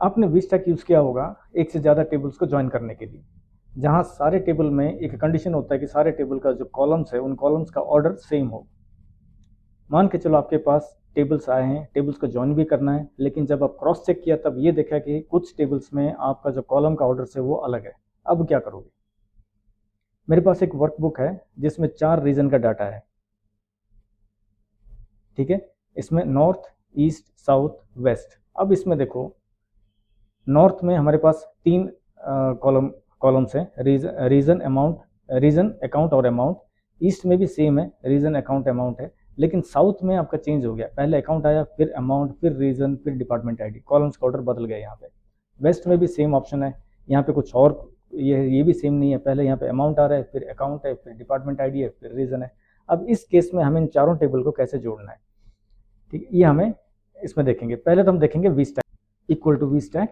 आपने we stack use किया होगा एक से ज़्यादा टेबल्स को ज्वाइन करने के लिए, जहाँ सारे टेबल में एक कंडीशन होता है कि सारे टेबल का जो कॉलम्स है उन कॉलम्स का ऑर्डर सेम हो। मान के चलो आपके पास टेबल्स आए हैं, टेबल्स को ज्वाइन भी करना है, लेकिन जब आप क्रॉस चेक किया तब ये देखा कि कुछ टेबल्स में आपका जो कॉलम का ऑर्डर है वो अलग है। अब क्या करोगे? मेरे पास एक वर्कबुक है जिसमें 4 रीजन का डाटा है, ठीक है। इसमें नॉर्थ, ईस्ट, साउथ, वेस्ट। अब इसमें देखो, नॉर्थ में हमारे पास 3 कॉलम्स हैं, रीजन अमाउंट, रीजन अकाउंट और अमाउंट। ईस्ट में भी सेम है, रीजन अकाउंट अमाउंट है, लेकिन साउथ में आपका चेंज हो गया, पहले अकाउंट आया, फिर अमाउंट, फिर रीजन, फिर डिपार्टमेंट आईडी, कॉलम्स का ऑर्डर बदल गया यहाँ पे। वेस्ट में भी सेम ऑप्शन है, यहाँ पे कुछ और, ये भी सेम नहीं है, पहले यहाँ पे अमाउंट आ रहा है, फिर अकाउंट है, फिर डिपार्टमेंट आईडी है, फिर रीजन है। अब इस केस में हमें इन चारों टेबल को कैसे जोड़ना है, ठीक है, ये हमें इसमें देखेंगे। पहले तो हम देखेंगे V stack equal to V stack.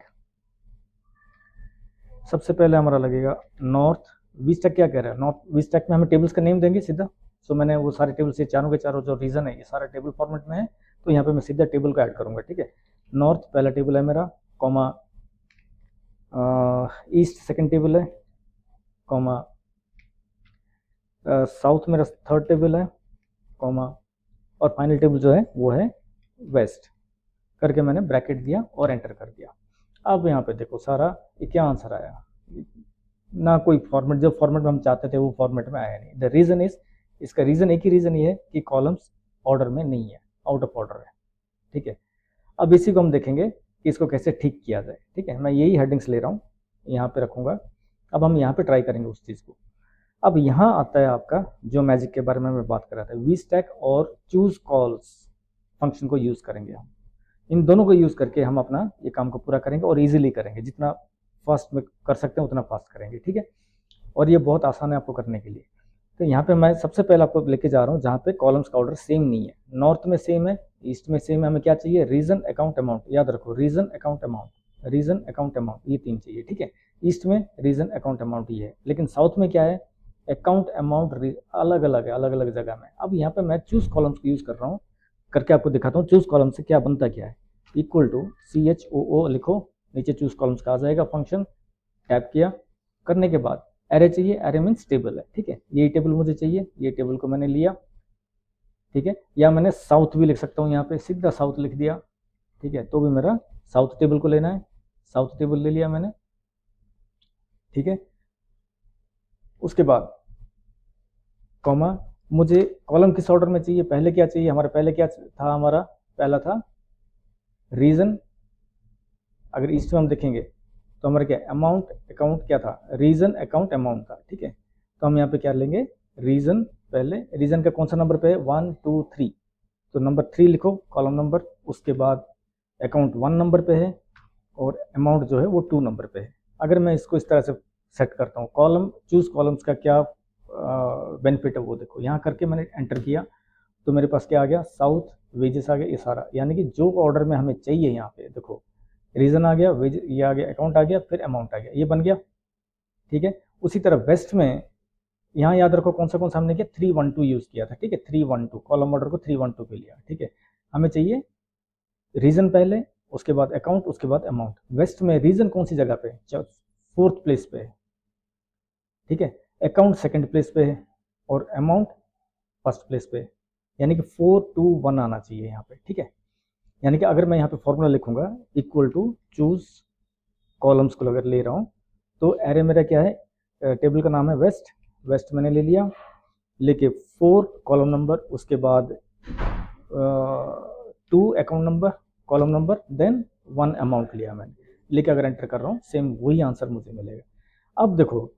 सबसे पहले हमारा लगेगा नॉर्थ। वी स्टैक क्या कह रहा है? नॉर्थ वी स्टैक में हमें टेबल्स का नेम देंगे सीधा। सो मैंने वो सारे टेबल से चारों के चारों जो रीजन है ये सारा टेबल फॉर्मेट में है, तो यहाँ पे मैं सीधा टेबल को ऐड करूंगा, ठीक है। नॉर्थ पहला टेबल है मेरा, कॉमा ईस्ट सेकंड टेबल है, कॉमा साउथ मेरा थर्ड टेबल है, कॉमा और फाइनल टेबल जो है वो है वेस्ट। करके मैंने ब्रैकेट दिया और एंटर कर दिया। अब यहाँ पे देखो सारा ये क्या आंसर आया, ना कोई फॉर्मेट, जो फॉर्मेट में हम चाहते थे वो फॉर्मेट में आया नहीं। द रीजन इज, इसका रीजन एक ही रीजन ये है कि कॉलम्स ऑर्डर में नहीं है, आउट ऑफ ऑर्डर है, ठीक है। अब इसी को हम देखेंगे कि इसको कैसे ठीक किया जाए, ठीक है। मैं यही हेडिंग्स ले रहा हूँ, यहाँ पे रखूंगा। अब हम यहाँ पे ट्राई करेंगे उस चीज़ को। अब यहाँ आता है आपका जो मैजिक के बारे में मैं बात कर रहा था, वी स्टैक और चूज कॉल्स फंक्शन को यूज़ करेंगे हम। इन दोनों को यूज़ करके हम अपना ये काम को पूरा करेंगे और इजीली करेंगे, जितना फास्ट में कर सकते हैं उतना फास्ट करेंगे, ठीक है। और ये बहुत आसान है आपको करने के लिए। तो यहाँ पे मैं सबसे पहले आपको लेके जा रहा हूँ जहाँ पे कॉलम्स का ऑर्डर सेम नहीं है। नॉर्थ में सेम है, ईस्ट में सेम है। हमें क्या चाहिए? Region account amount. याद रखो, region account amount, region account amount, ये 3 चाहिए, ठीक है। ईस्ट में रीजन अकाउंट अमाउंट ये है, लेकिन साउथ में क्या है? अकाउंट अमाउंट अलग अलग है, अलग अलग जगह में। अब यहाँ पे मैं चूज कॉलम्स को यूज कर रहा हूँ, करके आपको दिखाता हूँ चूज कॉलम से क्या बनता क्या है। इक्वल टू CHOO लिखो, नीचे चूज कॉलम्स का आ जाएगा फंक्शन। टैप किया, करने के बाद एरे चाहिए, एरे मीन्स टेबल है, ठीक है। यही टेबल मुझे चाहिए, ये टेबल को मैंने लिया, ठीक है। या मैंने साउथ भी लिख सकता हूँ, यहाँ पे सीधा साउथ लिख दिया, ठीक है। तो भी मेरा साउथ टेबल को लेना है, साउथ टेबल ले लिया मैंने, ठीक है। उसके बाद कॉमा, मुझे कॉलम किस ऑर्डर में चाहिए? पहले क्या चाहिए हमारा? पहले क्या था हमारा? पहला था रीजन। अगर ईस्ट में हम देखेंगे तो हमारा क्या अमाउंट अकाउंट क्या था? रीजन अकाउंट अमाउंट था, ठीक है। तो हम यहाँ पे क्या लेंगे? रीजन पहले, रीजन का कौन सा नंबर पे है? 1 2 3, तो नंबर 3 लिखो कॉलम नंबर। उसके बाद अकाउंट 1 नंबर पे है और अमाउंट जो है वो 2 नंबर पे है। अगर मैं इसको इस तरह से सेट करता हूँ, कॉलम चूज कॉलम्स का क्या बेनिफिट है वो देखो। यहाँ करके मैंने एंटर किया तो मेरे पास क्या आ गया? साउथ, वेजेस आ गया, ये सारा, यानी कि जो ऑर्डर में हमें चाहिए। यहाँ पे देखो, रीजन आ गया, वेज ये आ गया, अकाउंट आ गया, फिर अमाउंट आ गया, ये बन गया, ठीक है। उसी तरह वेस्ट में, यहाँ याद रखो कौन सा हमने किया? 312 यूज किया था, ठीक है। 312 कॉलम ऑर्डर को 312 पे लिया, ठीक है। हमें चाहिए रीजन पहले, उसके बाद अकाउंट, उसके बाद अमाउंट। वेस्ट में रीजन कौन सी जगह पे? 4th प्लेस पे है, ठीक है। अकाउंट 2nd प्लेस पे है और अमाउंट 1st प्लेस पे है, यानी कि 4 2 1 आना चाहिए यहाँ पे, ठीक है। यानी कि अगर मैं यहाँ पे फॉर्मूला लिखूंगा इक्वल टू चूज कॉलम्स को अगर ले रहा हूँ तो एरे मेरा क्या है? टेबल का नाम है वेस्ट, वेस्ट मैंने ले लिया, लेके 4 कॉलम नंबर, उसके बाद 2 account number column number, then 1 amount लिया मैंने, लेके अगर एंटर कर रहा हूँ सेम वही आंसर मुझे मिलेगा। अब देखो,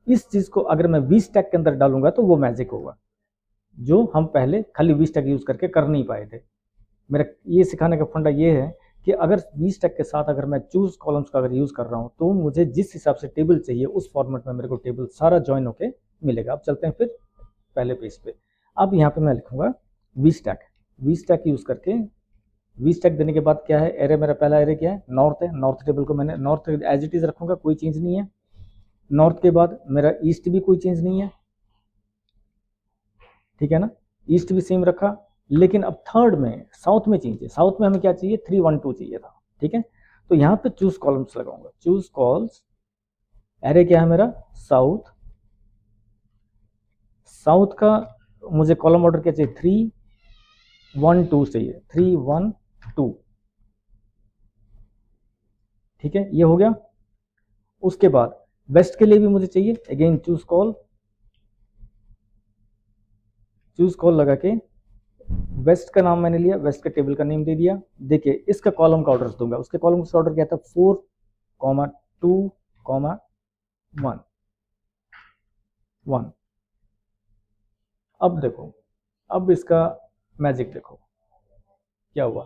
इस चीज को अगर मैं वी स्टैक के अंदर डालूंगा तो वो मैजिक होगा, जो हम पहले खाली वी स्टैक यूज करके कर नहीं पाए थे। मेरा ये सिखाने का फंडा ये है कि अगर वी स्टैक के साथ अगर मैं चूज कॉलम्स का अगर यूज कर रहा हूँ तो मुझे जिस हिसाब से टेबल चाहिए उस फॉर्मेट में मेरे को टेबल सारा ज्वाइन होके मिलेगा। अब चलते हैं फिर पहले पेज पे। अब यहाँ पे मैं लिखूंगा V stack, V stack use करके, वी स्टैक देने के बाद क्या है? एरे मेरा पहला एरे क्या है? नॉर्थ है, नॉर्थ टेबल को मैंने नॉर्थ एज इट इज रखूंगा, कोई चेंज नहीं है। नॉर्थ के बाद मेरा ईस्ट भी कोई चेंज नहीं है, ठीक है ना, ईस्ट भी सेम रखा। लेकिन अब थर्ड में साउथ में चेंज है, साउथ में हमें क्या चाहिए? 312 चाहिए था, ठीक है। तो यहाँ पे चूज कॉलम्स लगाऊंगा, चूज कॉल्स, एरे क्या है मेरा, साउथ, साउथ का मुझे कॉलम ऑर्डर क्या चाहिए, 3 1 2 चाहिए, 3 1 2, ठीक है, ये हो गया। उसके बाद वेस्ट के लिए भी मुझे चाहिए, again choose call, choose call लगा के वेस्ट का नाम मैंने लिया, वेस्ट के टेबल का नेम दे दिया। देखिए इसका कॉलम का ऑर्डर दूंगा, उसके कॉलम का ऑर्डर क्या था, 4 2 1 1। अब देखो, अब इसका मैजिक देखो क्या हुआ,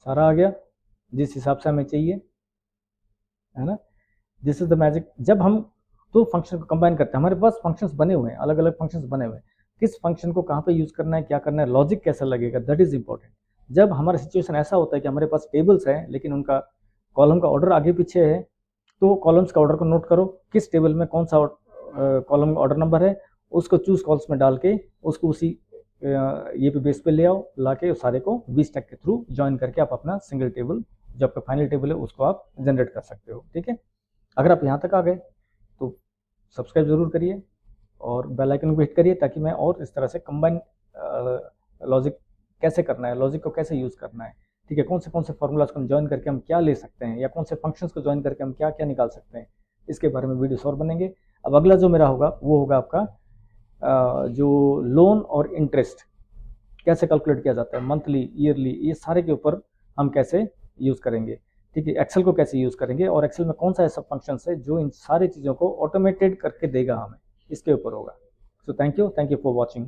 सारा आ गया जिस हिसाब से हमें चाहिए, है ना। This is the magic. जब हम दो फंक्शन को कंबाइन करते हैं, हमारे पास फंक्शंस बने हुए हैं, अलग अलग फंक्शंस बने हुए हैं, किस फंक्शन को कहाँ पे यूज करना है, क्या करना है, लॉजिक कैसा लगेगा, दैट इज इंपॉर्टेंट। जब हमारा सिचुएशन ऐसा होता है कि हमारे पास टेबल्स हैं लेकिन उनका कॉलम का ऑर्डर आगे पीछे है, तो कॉलम्स का ऑर्डर को नोट करो, किस टेबल में कौन सा कॉलम ऑर्डर नंबर है, उसको चूज कॉल्स में डाल के उसको उसी ये पे बेस पे ले आओ, ला के सारे को वी स्टैक के थ्रू ज्वाइन करके आप अपना सिंगल टेबल, जो आपका फाइनल टेबल है, उसको आप जनरेट कर सकते हो। ठीक है, अगर आप यहाँ तक आ गए तो सब्सक्राइब जरूर करिए और बेल आइकन को हिट करिए, ताकि मैं और इस तरह से कंबाइन लॉजिक कैसे करना है, लॉजिक को कैसे यूज़ करना है, ठीक है, कौन से फॉर्मूलाज को हम ज्वाइन करके हम क्या ले सकते हैं, या कौन से फंक्शंस को ज्वाइन करके हम क्या क्या निकाल सकते हैं, इसके बारे में वीडियोस और बनेंगे। अब अगला जो मेरा होगा वो होगा आपका जो लोन और इंटरेस्ट कैसे कैलकुलेट किया जाता है, मंथली, ईयरली, ये सारे के ऊपर हम कैसे यूज़ करेंगे, ठीक है, एक्सेल को कैसे यूज़ करेंगे, और एक्सेल में कौन सा ऐसा फंक्शन है जो इन सारी चीज़ों को ऑटोमेटेड करके देगा हमें, इसके ऊपर होगा। So thank you for watching.